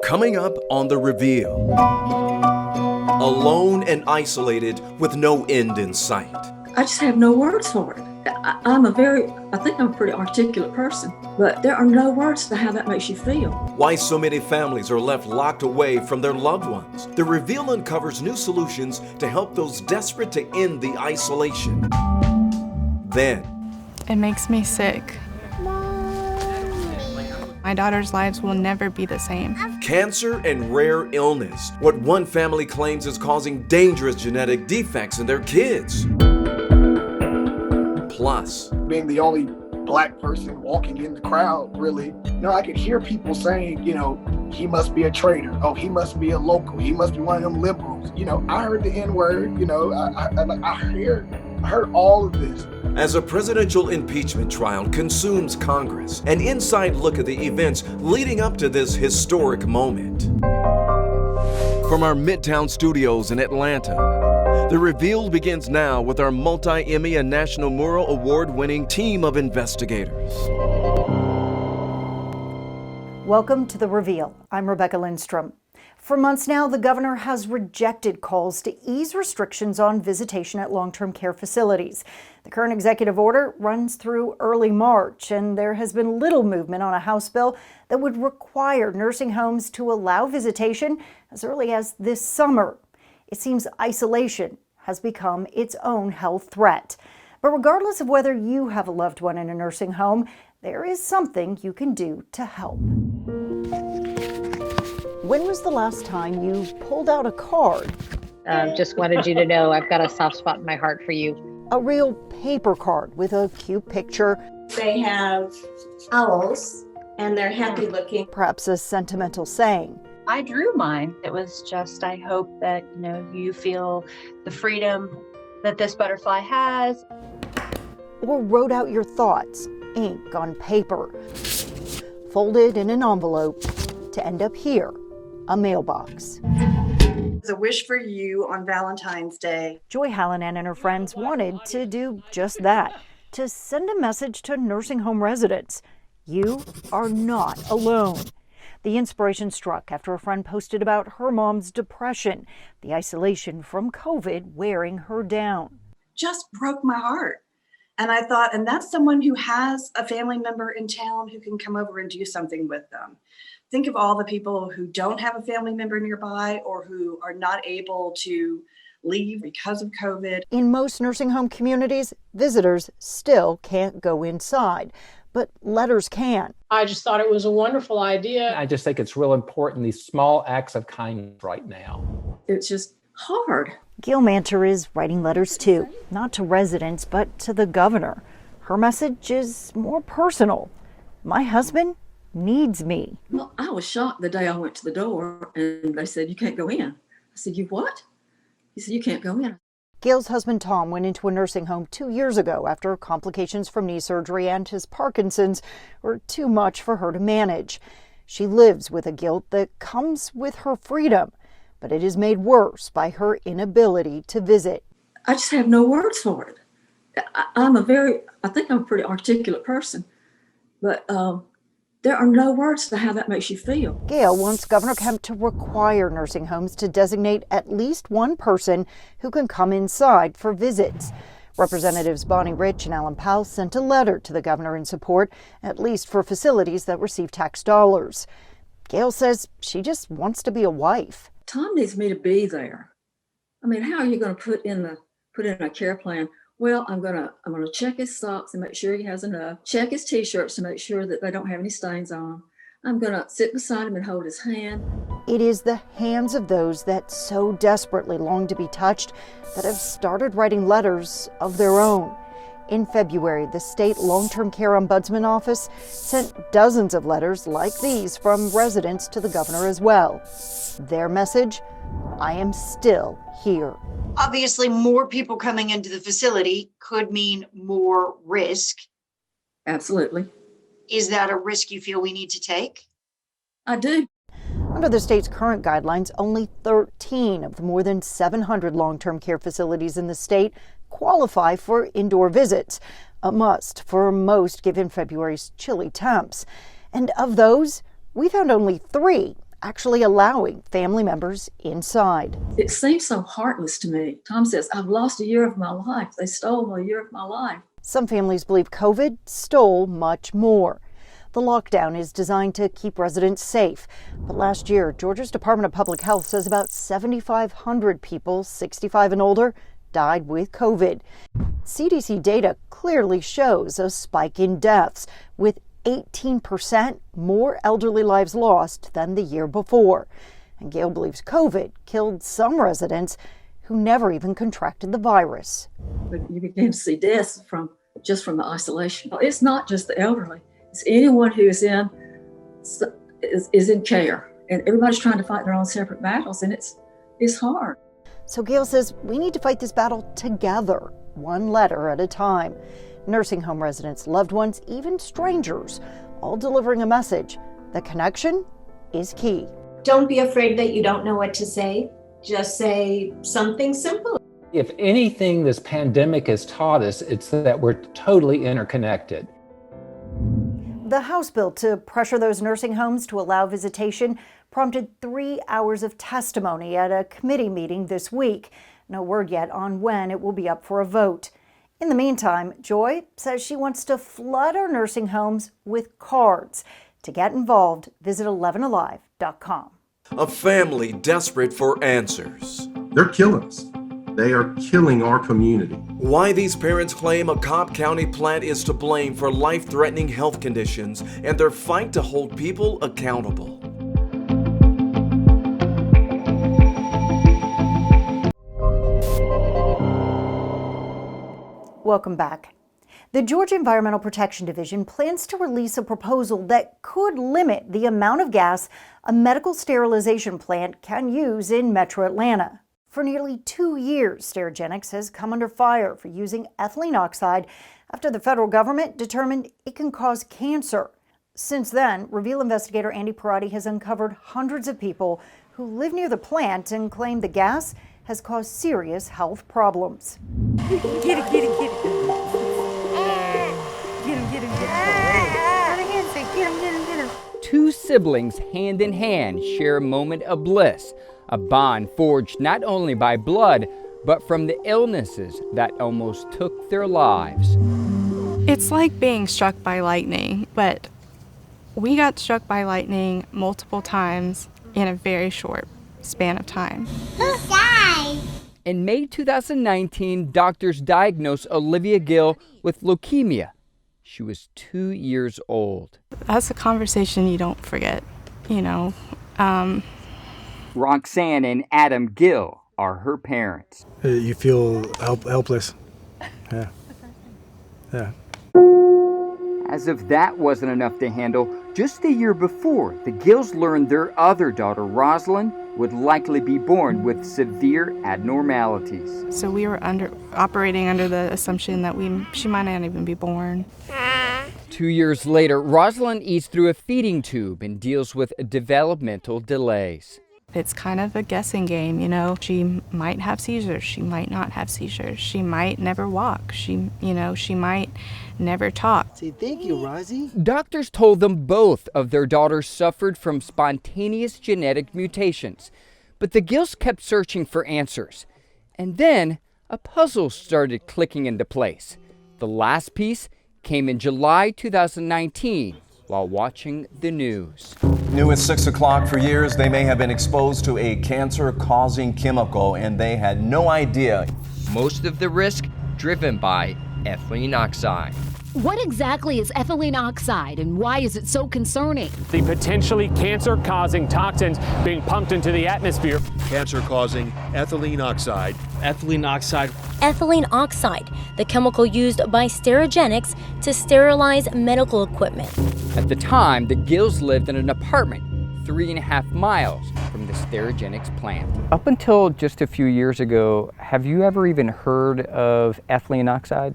Coming up on The Reveal. Alone and isolated with no end in sight. I just have no words for it. I think I'm a pretty articulate person, but there are no words to how that makes you feel. Why so many families are left locked away from their loved ones. The Reveal uncovers new solutions to help those desperate to end the isolation. Then, it makes me sick. My daughter's lives will never be the same. Cancer and rare illness. What one family claims is causing dangerous genetic defects in their kids. Plus, being the only black person walking in the crowd, really, I could hear people saying, he must be a traitor. Oh, he must be a local. He must be one of them liberals. I heard the N-word, I heard all of this. As a presidential impeachment trial consumes Congress, an inside look at the events leading up to this historic moment. From our Midtown studios in Atlanta, The Reveal begins now with our multi-Emmy and National Mural Award-winning team of investigators. Welcome to The Reveal. I'm Rebecca Lindstrom. For months now, the governor has rejected calls to ease restrictions on visitation at long-term care facilities. The current executive order runs through early March, and there has been little movement on a House bill that would require nursing homes to allow visitation as early as this summer. It seems isolation has become its own health threat. But regardless of whether you have a loved one in a nursing home, there is something you can do to help. When was the last time you pulled out a card? Just wanted you to know I've got a soft spot in my heart for you. A real paper card with a cute picture. They have owls and they're happy looking. Perhaps a sentimental saying. I drew mine. It was just, I hope that, you feel the freedom that this butterfly has. Or wrote out your thoughts, ink on paper, folded in an envelope to end up here, a mailbox. It's a wish for you on Valentine's Day. Joy Hallinan and her friends wanted to do just that, to send a message to nursing home residents. You are not alone. The inspiration struck after a friend posted about her mom's depression, the isolation from COVID wearing her down. Just broke my heart. And I thought, and that's someone who has a family member in town who can come over and do something with them. Think of all the people who don't have a family member nearby or who are not able to leave because of COVID. In most nursing home communities, visitors still can't go inside, but letters can. I just thought it was a wonderful idea. I just think it's real important, these small acts of kindness right now. It's just hard. Gail Manter is writing letters too, not to residents, but to the governor. Her message is more personal. My husband needs me. Well, I was shocked the day I went to the door and they said, "You can't go in." I said, "You what?" He said, "You can't go in." Gail's husband Tom went into a nursing home 2 years ago after complications from knee surgery and his Parkinson's were too much for her to manage. She lives with a guilt that comes with her freedom, but it is made worse by her inability to visit. I just have no words for it. I think I'm a pretty articulate person, but there are no words to how that makes you feel. Gail wants Governor Kemp to require nursing homes to designate at least one person who can come inside for visits. Representatives Bonnie Rich and Alan Powell sent a letter to the governor in support, at least for facilities that receive tax dollars. Gail says she just wants to be a wife. Tom needs me to be there. I mean, how are you going to put in a care plan? Well, I'm gonna check his socks and make sure he has enough. Check his t-shirts to make sure that they don't have any stains on them. I'm gonna sit beside him and hold his hand. It is the hands of those that so desperately long to be touched that have started writing letters of their own. In February, the state long-term care ombudsman office sent dozens of letters like these from residents to the governor as well. Their message: I am still here. Obviously, more people coming into the facility could mean more risk. Absolutely. Is that a risk you feel we need to take? I do. Under the state's current guidelines, only 13 of the more than 700 long-term care facilities in the state qualify for indoor visits, a must for most given February's chilly temps. And of those, we found only 3 actually allowing family members inside. It seems so heartless to me. Tom says, I've lost a year of my life. They stole a year of my life. Some families believe COVID stole much more. The lockdown is designed to keep residents safe. But last year, Georgia's Department of Public Health says about 7,500 people 65 and older died with COVID. CDC data clearly shows a spike in deaths, with 18% more elderly lives lost than the year before. And Gail believes COVID killed some residents who never even contracted the virus. But you begin to see deaths from the isolation. It's not just the elderly. It's anyone who is in care. And everybody's trying to fight their own separate battles, and it's hard. So Gail says we need to fight this battle together, one letter at a time. Nursing home residents, loved ones, even strangers, all delivering a message. The connection is key. Don't be afraid that you don't know what to say. Just say something simple. If anything this pandemic has taught us, it's that we're totally interconnected. The House bill to pressure those nursing homes to allow visitation prompted 3 hours of testimony at a committee meeting this week. No word yet on when it will be up for a vote. In the meantime, Joy says she wants to flood our nursing homes with cards. To get involved, visit 11alive.com. A family desperate for answers. They're killing us. They are killing our community. Why these parents claim a Cobb County plant is to blame for life-threatening health conditions and their fight to hold people accountable. Welcome back. The Georgia Environmental Protection Division plans to release a proposal that could limit the amount of gas a medical sterilization plant can use in Metro Atlanta. For nearly 2 years, Sterigenics has come under fire for using ethylene oxide after the federal government determined it can cause cancer. Since then, Reveal investigator Andy Perotti has uncovered hundreds of people who live near the plant and claim the gas has caused serious health problems. Get it. Get him. Two siblings hand in hand share a moment of bliss, a bond forged not only by blood, but from the illnesses that almost took their lives. It's like being struck by lightning, but we got struck by lightning multiple times in a very short span of time. In May 2019, doctors diagnosed Olivia Gill with leukemia. She was 2 years old. That's a conversation you don't forget, Roxanne and Adam Gill are her parents. You feel helpless. Yeah. As if that wasn't enough to handle, just a year before, the Gills learned their other daughter, Rosalind, would likely be born with severe abnormalities. So we were operating under the assumption that she might not even be born. 2 years later, Rosalind eats through a feeding tube and deals with developmental delays. It's kind of a guessing game, She might have seizures. She might not have seizures. She might never walk. She might never talk. Say thank you, Rosie. Doctors told them both of their daughters suffered from spontaneous genetic mutations. But the Gills kept searching for answers. And then a puzzle started clicking into place. The last piece came in July 2019 while watching the news. New at 6 o'clock. For years, they may have been exposed to a cancer-causing chemical, and they had no idea. Most of the risk driven by ethylene oxide. What exactly is ethylene oxide and why is it so concerning? The potentially cancer-causing toxins being pumped into the atmosphere. Cancer-causing ethylene oxide. Ethylene oxide. Ethylene oxide, the chemical used by Sterigenics to sterilize medical equipment. At the time, the Gills lived in an apartment 3.5 miles from the Sterigenics plant. Up until just a few years ago, have you ever even heard of ethylene oxide?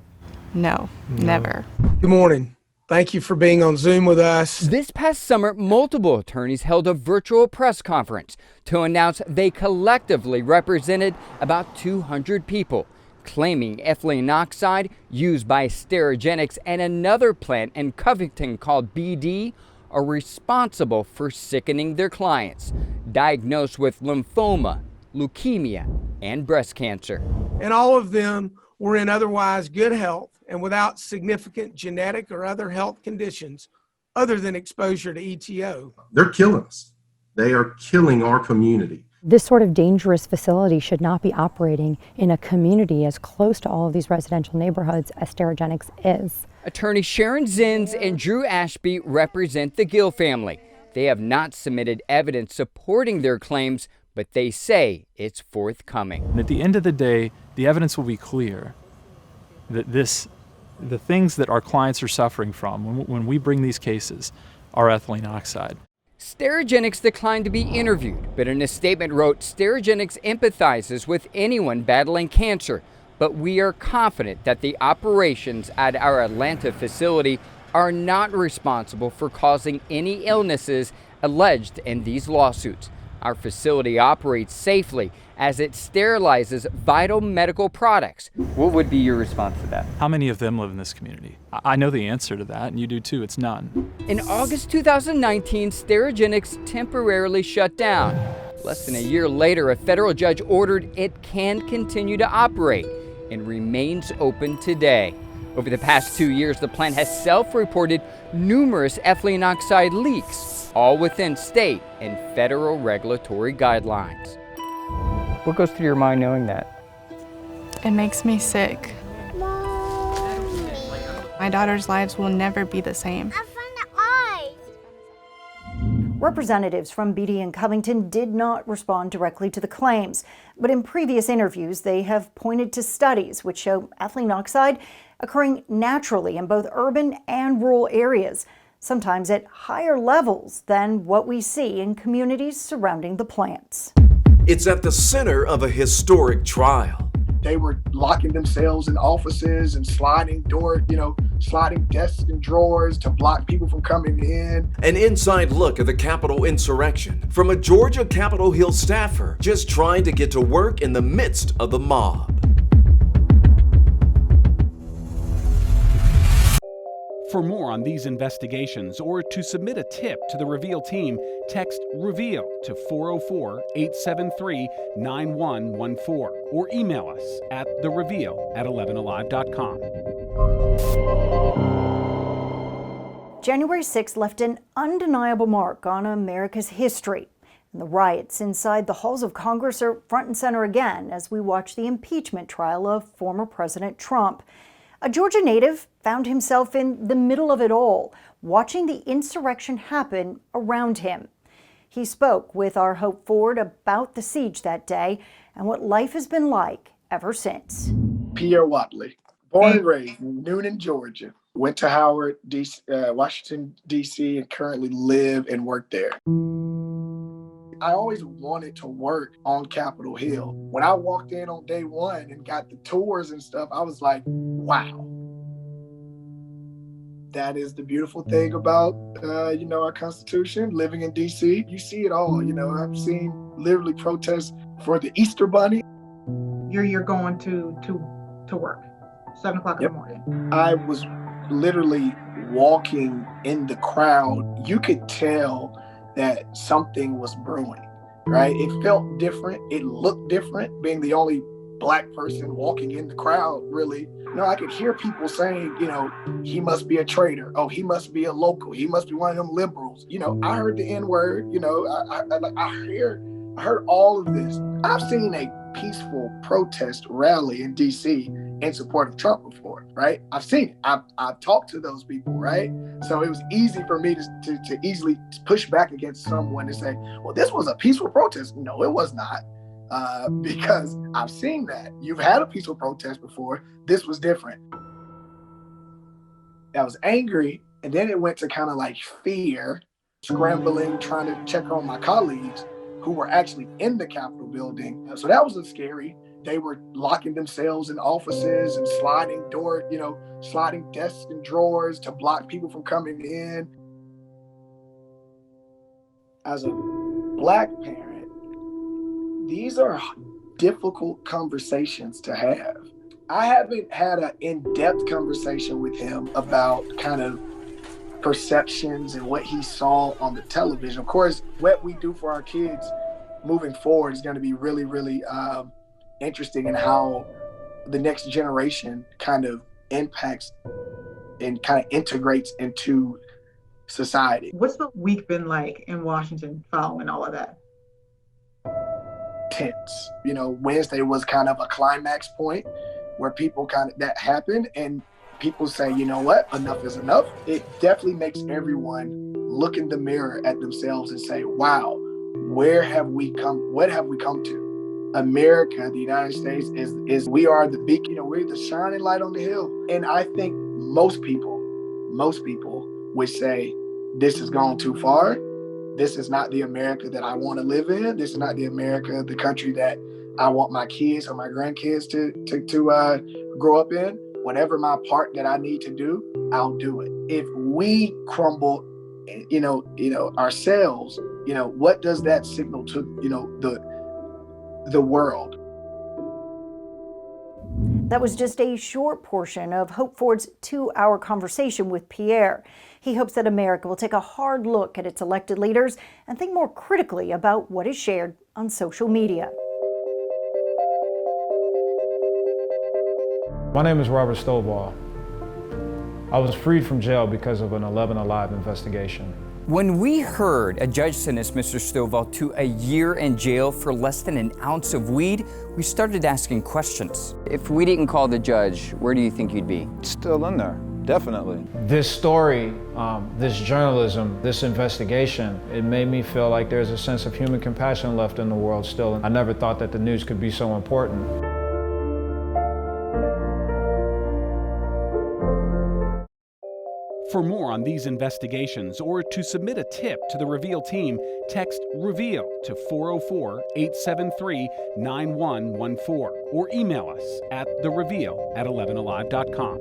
No, never. Good morning. Thank you for being on Zoom with us. This past summer, multiple attorneys held a virtual press conference to announce they collectively represented about 200 people, claiming ethylene oxide used by Sterigenics and another plant in Covington called BD are responsible for sickening their clients, diagnosed with lymphoma, leukemia, and breast cancer. And all of them were in otherwise good health and without significant genetic or other health conditions other than exposure to ETO. They're killing us. They are killing our community. This sort of dangerous facility should not be operating in a community as close to all of these residential neighborhoods as Sterigenics is. Attorney Sharon Zins and Drew Ashby represent the Gill family. They have not submitted evidence supporting their claims, but they say it's forthcoming. And at the end of the day, the evidence will be clear that the things that our clients are suffering from when we bring these cases are ethylene oxide. Sterigenics declined to be interviewed, but in a statement wrote, Sterigenics empathizes with anyone battling cancer, but we are confident that the operations at our Atlanta facility are not responsible for causing any illnesses alleged in these lawsuits. Our facility operates safely as it sterilizes vital medical products. What would be your response to that? How many of them live in this community? I know the answer to that, and you do too. It's none. In August 2019, Sterigenics temporarily shut down. Less than a year later, a federal judge ordered it can continue to operate and remains open today. Over the past 2 years, the plant has self-reported numerous ethylene oxide leaks, all within state and federal regulatory guidelines. What goes through your mind knowing that? It makes me sick. My daughter's lives will never be the same. Representatives from BD and Covington did not respond directly to the claims, but in previous interviews they have pointed to studies which show ethylene oxide occurring naturally in both urban and rural areas, sometimes at higher levels than what we see in communities surrounding the plants. It's at the center of a historic trial. They were locking themselves in offices and sliding desks and drawers to block people from coming in. An inside look at the Capitol insurrection from a Georgia Capitol Hill staffer just trying to get to work in the midst of the mob. For more on these investigations or to submit a tip to the Reveal team, text REVEAL to 404-873-9114 or email us at thereveal@11alive.com. January 6th left an undeniable mark on America's history. And the riots inside the halls of Congress are front and center again as we watch the impeachment trial of former President Trump. A Georgia native found himself in the middle of it all, watching the insurrection happen around him. He spoke with our Hope Ford about the siege that day and what life has been like ever since. Pierre Watley, born and raised in Noonan, Georgia. Went to Howard, Washington, D.C., and currently live and work there. I always wanted to work on Capitol Hill. When I walked in on day one and got the tours and stuff, I was like, wow. That is the beautiful thing about, our Constitution, living in D.C. You see it all, I've seen literally protests for the Easter Bunny. You're going to work, 7 o'clock in the morning. I was literally walking in the crowd. You could tell that something was brewing, right? It felt different. It looked different, being the only Black person walking in the crowd, really. I could hear people saying, he must be a traitor. Oh, he must be a local. He must be one of them liberals. I heard the N-word, I heard all of this. I've seen a peaceful protest rally in D.C. in support of Trump before, right? I've seen it. I've talked to those people, right? So it was easy for me to easily push back against someone and say, well, this was a peaceful protest. No, it was not. Because I've seen that. You've had a peaceful protest before. This was different. I was angry, and then it went to kind of like fear, scrambling, trying to check on my colleagues who were actually in the Capitol building. So that was scary. They were locking themselves in offices and sliding desks and drawers to block people from coming in. As a Black parent, these are difficult conversations to have. I haven't had an in-depth conversation with him about kind of perceptions and what he saw on the television. Of course, what we do for our kids moving forward is going to be really, really interesting in how the next generation kind of impacts and kind of integrates into society. What's the week been like in Washington following all of that? Tense. You know, Wednesday was kind of a climax point where people that happened and people say, you know what, enough is enough. It definitely makes everyone look in the mirror at themselves and say, wow, where have we come? What have we come to? America, the United States, is we are the beacon, you know, we're the shining light on the hill. And I think most people would say, this has gone too far. This is not the America that I want to live in. This is not the America, the country that I want my kids or my grandkids to grow up in. Whatever my part that I need to do, I'll do it. If we crumble, ourselves, what does that signal to, the world? That was just a short portion of Hope Ford's 2-hour conversation with Pierre. He hopes that America will take a hard look at its elected leaders and think more critically about what is shared on social media. My name is Robert Stovall. I was freed from jail because of an 11 Alive investigation. When we heard a judge sentenced Mr. Stovall to a year in jail for less than an ounce of weed, we started asking questions. If we didn't call the judge, where do you think you'd be? Still in there, definitely. This story, this journalism, this investigation, it made me feel like there's a sense of human compassion left in the world still. I never thought that the news could be so important. For more on these investigations or to submit a tip to the Reveal team, text REVEAL to 404-873-9114 or email us at thereveal@11alive.com.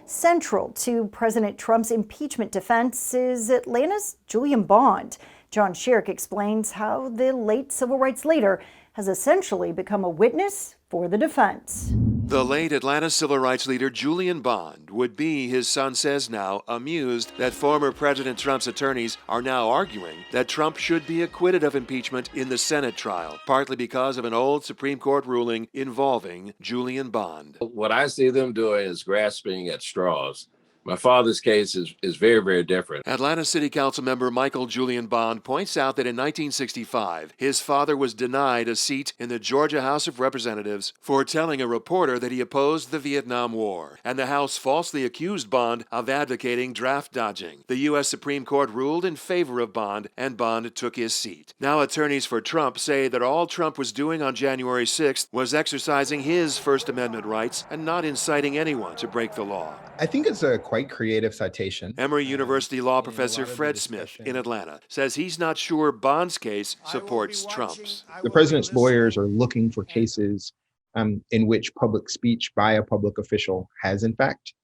Central to President Trump's impeachment defense is Atlanta's Julian Bond. John Sherrick explains how the late civil rights leader has essentially become a witness for the defense. The late Atlanta civil rights leader Julian Bond would be, his son says now, amused that former President Trump's attorneys are now arguing that Trump should be acquitted of impeachment in the Senate trial, partly because of an old Supreme Court ruling involving Julian Bond. What I see them doing is grasping at straws. My father's case is very, very different. Atlanta City Council member Michael Julian Bond points out that in 1965, his father was denied a seat in the Georgia House of Representatives for telling a reporter that he opposed the Vietnam War, and the House falsely accused Bond of advocating draft dodging. The U.S. Supreme Court ruled in favor of Bond, and Bond took his seat. Now attorneys for Trump say that all Trump was doing on January 6th was exercising his First Amendment rights and not inciting anyone to break the law. I think it's a quite creative citation. Emory University law professor Fred Smith in Atlanta says he's not sure Bond's case supports Trump's. The president's lawyers are looking for cases in which public speech by a public official has in fact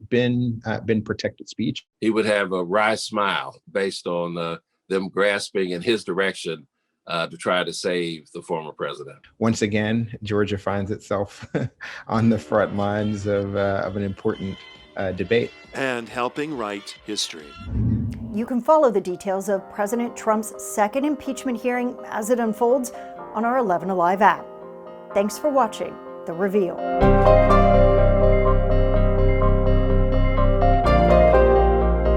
been protected speech. He would have a wry smile based on them grasping in his direction to try to save the former president. Once again, Georgia finds itself on the front lines of an important debate. And helping write history. You can follow the details of President Trump's second impeachment hearing as it unfolds on our 11 Alive app. Thanks for watching The Reveal.